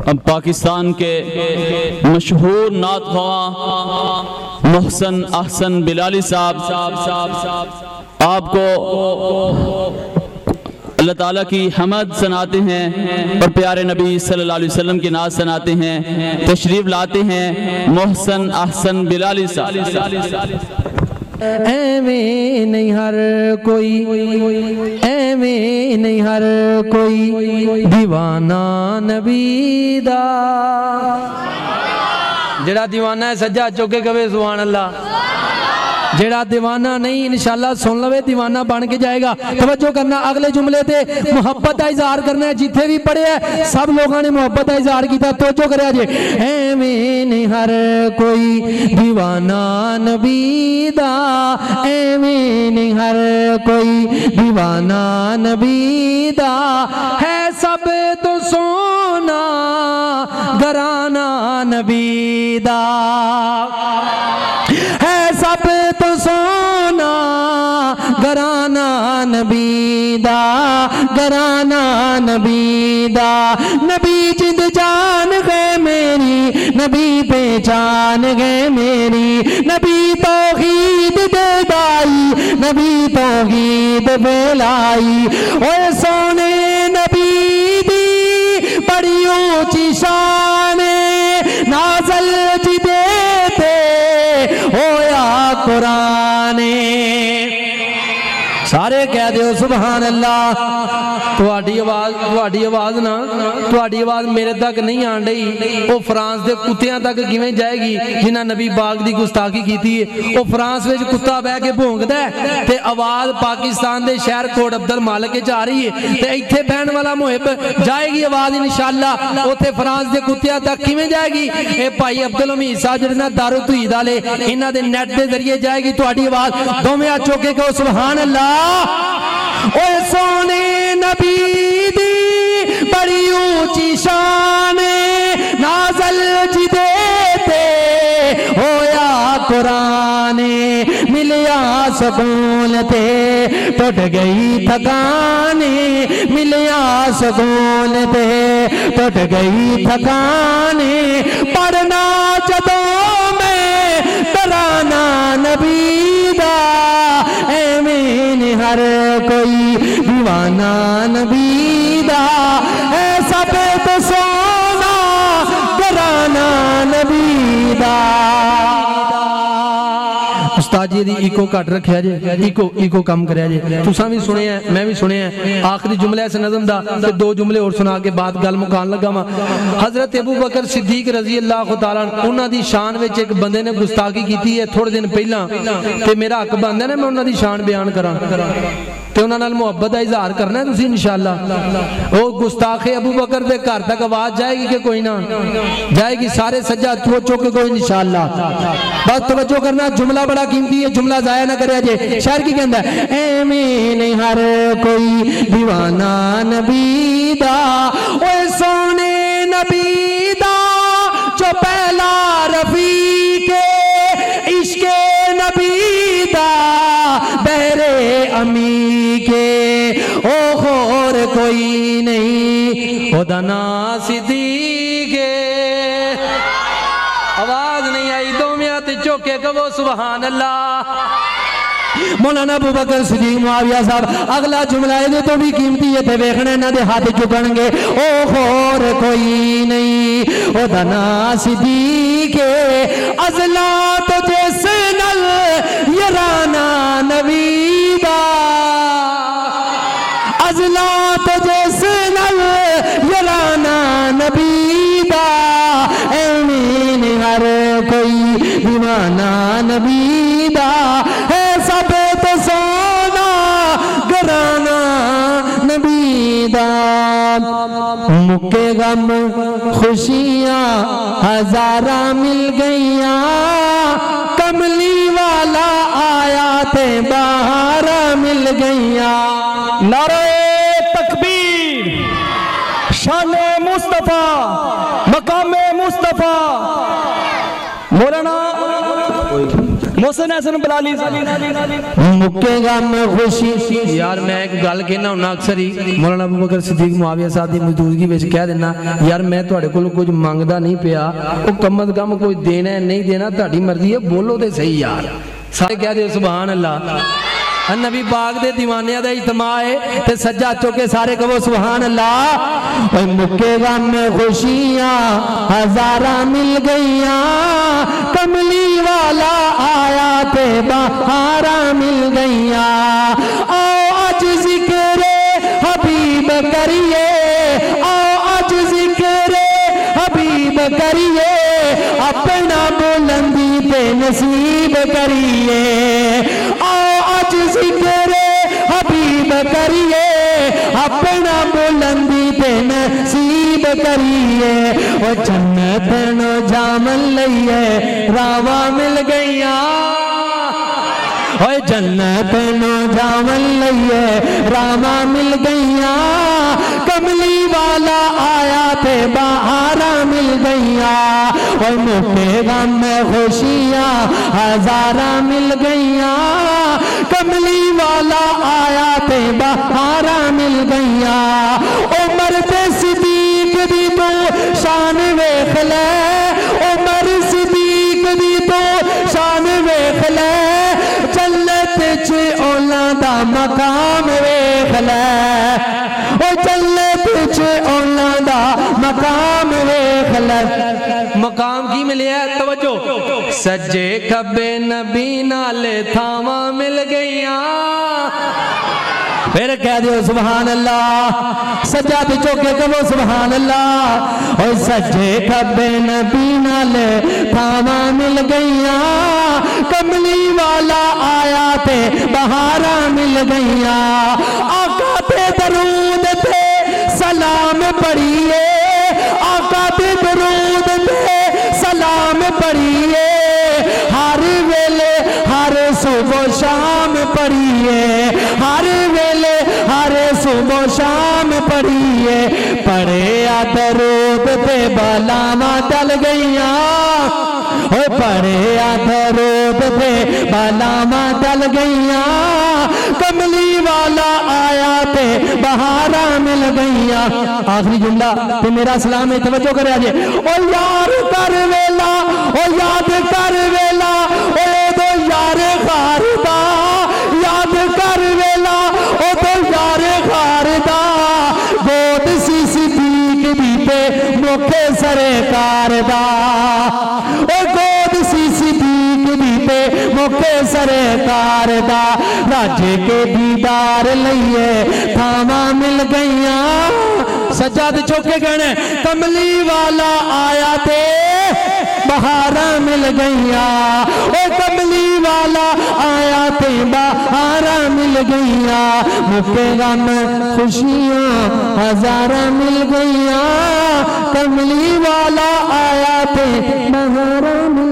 اب پاکستان کے مشہور نعت خواں محسن احسن بلالی صاحب آپ کو اللہ تعالیٰ کی حمد سناتے ہیں اور پیارے نبی صلی اللہ علیہ وسلم کی نعت سناتے ہیں. تشریف لاتے ہیں محسن احسن بلالی صاحب. ایویں نہیں ہر کوئی، ایویں نہیں ہر کوئی دیوانہ نبی دا. جڑا دیوانہ ہے سجا چوکے کہے سبحان اللہ. جڑا دیوانہ نہیں انشاءاللہ سن لوے دیوانہ بن کے جائے گا. توجہ کرنا اگلے جملے تے محبت کا اظہار کرنا ہے. جتھے بھی پڑھے ہیں سب لوگوں نے محبت کا اظہار کیتا. توجہ کریا جے. ایویں نہیں ہر کوئی دیوانہ نبی دا، ایویں نہیں ہر کوئی دیوانہ نبی دا. ہے سب تو سونا گھرانہ نبی دا، ہے سب تو سونا گھرانہ نبی دا، گھرانہ نبی دا. نبی جند جان گئے میری، نبی پہچان گئے میری. نبی توحید دے دائی، نبی توحید بلائی. اوے سونے نبی دی بڑی اونچی شان نازل جدے ہویا قرآن. سارے کہہ دیو سبحان اللہ. تہاڈی آواز نا تہاڈی آواز میرے تک نہیں آن رہی. وہ فرانس دے کتیاں تک کیویں جائے گی جنہاں نبی پاک دی گستاخی کیتی ہے. وہ فرانس وچ کتا بہ کے بھونکدا ہے تے آواز پاکستان دے شہر کوٹ عبد المالک وچ آ رہی ہے تے ایتھے بہن والا محب جائے گی آواز انشاءاللہ اوتھے فرانس دے کتیاں تک کیویں جائے گی. اے بھائی عبد الحمید صاحب جڑے نا دارو توحید والے انہاں دے نیٹ دے ذریعے جائے گی تہاڈی آواز. دوویں ہاتھ چوک کے کہو سبحان اللہ. اوے سونے نبی دی بڑی اونچی شان نازل جدے تے ہویا قرآن. ملیا سکون تے ٹوٹ گئی تھکان، ملیا سکون تے ٹوٹ گئی تھکان. پڑھنا جدوں میں ترانہ نبی دا، ایویں نہیں ہر کوئی دیوانہ نبی دا. اے سب تو سونا گھرانہ نبی دا. استاد جی دی ایکو کٹ رکھیا جے، ایکو کم کریا جے. تساں بھی سنے ہیں میں بھی سنے ہیں. آخری جملہ اس نظم دا تے دو جملے اور سنا کے بعد گل مکان لگا وا. حضرت ابو بکر صدیق رضی اللہ تعالیٰ انہاں دی شان وچ ایک بندے نے گستاخی کیتی ہے تھوڑے دن پہلا تے میرا حق بندا ہے میں انہاں دی شان بیان کراں تے انہاں نال محبت دا اظہار کرنا ہے تسی انشاءاللہ. او گستاخ ابو بکر دے گھر تک آواز جائے گی کہ کوئی نہ جائے گی؟ سارے سجا چوک کے کوئی انشاءاللہ. بس توجہ کرنا جملہ بڑا قیمتی ہے، جملہ ضائع نہ کریا جے. شاعر کی کہندا ہے ایویں نہیں ہر کوئی دیوانہ نبی دا. اوے سونے نبی دا جو پہلا رفیق عشق نبی دا بہرے امی کے او خور کوئی نہیں خدا نا صدیق. آواز نہیں آئی دومیاں تے چوکے کہو سبحان اللہ. مولانا ابو بکر صدیق معاویہ صاحب اگلا جملہ ہے تو بھی قیمتی ہے تے ویکھنے نہ دے ہاتھ چکن گے. او خور کوئی نہیں او دنا صدیق ازلا تو جس نل یرانا نبی دا، ازلا تو جس نل یرانا نبی دا. ایمین ہر کوئی دیوانہ نبی دا. ہے سب تو سونا گھرانہ نبی دا. مکے غم خوشیاں ہزارہ مل گئیاں، کملی والا آیا تے بہارہ مل گئیاں. نعرہ تکبیر، شان مصطفیٰ، مقام مصطفیٰ. مولانا محسن احسن بلالی مکے گا میں خوشی یار میں ایک گل کہنا ہونا اکثر ہی مولانا ابو بکر صدیق معاویہ صاحب دی موجودگی وچ کہہ دینا یار میں تواڈے کول کچھ منگدا نہیں پیا او کم از کم کوئی دینا ہے نہیں دینا تہاڈی مرضی ہے بولو تے صحیح یار سارے کہہ دیو سبحان اللہ نبی پاک دے دیوانیاں دا اجتماع ہے تے سجا چوکے سارے کہو سبحان اللہ اے مکے غم میں خوشیاں ہزاراں مل گئیاں کملی والا آیا تے بہاراں مل گئیاں آؤ اج ذکر حبیب کریے آؤ اج ذکر حبیب کریے اپنا بلندی تے نصیب کریے آؤ اج ذکر حبیب کریے اپنا بلندی تے نصیب کریے وہ جنت نو جامن لئیے راوا مل گئیاں اوے جنت نو جامن لئیے راوا مل گئیاں کملی والا آیا تے بہاراں مل گئیاں اوے مکے غم میں خوشیاں ہزاراں مل گئیاں کملی والا آیا تے بہاراں مل گئیاں عمر تے صدیق دی تو شان ویکھ لے عمر صدیق دی تو شان ویکھ لے جنت چ اولاں دا مقام ویکھ لے او جنت چ اولاں دا مقام ویکھ لے مقام کی ملیا ہے توجہ سجے کھبے نبی نالے تھاواں مل گئیاں پھر کہہ دیو سبحان اللہ سجا تے چوکے کہو سبحان اللہ اور سجے کھبے نبی نالے تھاواں مل گئیاں کملی والا آیا تے بہاراں مل گئیاں آقا تے درود تے سلام پڑھیے آقا تے درود تے سلام پڑھیے ہر ویلے ہر صبح و شام پڑھیے ہر ویلے ہر صبح و شام پڑھیے پڑھے درود تے بلاواں ٹل گئیاں پڑھے درود تے بلاواں ٹل گئیاں کملی والا آیا تے بہاراں مل گئیاں آخری جملہ تے میرا سلام ہے توجہ کرے آجے او یار کر ویلا او یاد کر ویلا او دو یار خاردا یاد کر ویلا او دو یار خاردا گود سی صدیق دی تے مکھے سرکار دا او گود سی صدیق دی تے مکھے سرکار دا راجے کے دیدار لئیے تھاواں مل گئیاں سجاد چوکے کہنے کملی والا آیا تے بہاراں مل گئیاں او کملی والا آیا تے بہاراں مل گئیاں مکے غم خوشیاں ہزاراں مل گئیاں کملی والا آیا تے بہاراں مل